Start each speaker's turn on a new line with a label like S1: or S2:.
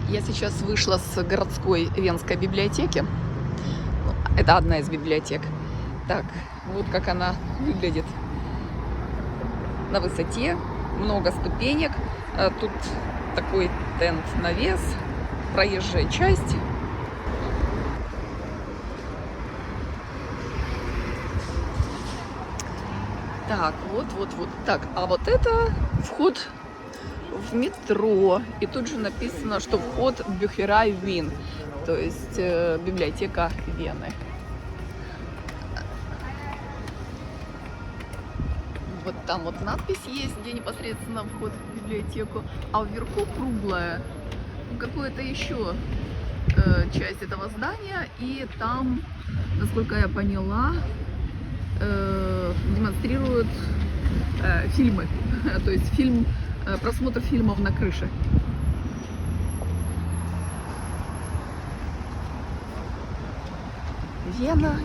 S1: Я сейчас вышла с городской Венской библиотеки. Это одна из библиотек. Так, вот как она выглядит. На высоте, много ступенек. Тут такой тент-навес, проезжая часть. Так, вот. Так, а вот это вход в метро. И тут же написано, что вход в Бюхерай Вин, то есть библиотека Вены. Вот там вот надпись есть, где непосредственно вход в библиотеку, а вверху круглая, какое-то еще часть этого здания, и там, насколько я поняла, демонстрируют фильмы, то есть просмотр фильмов на крыше. Вена.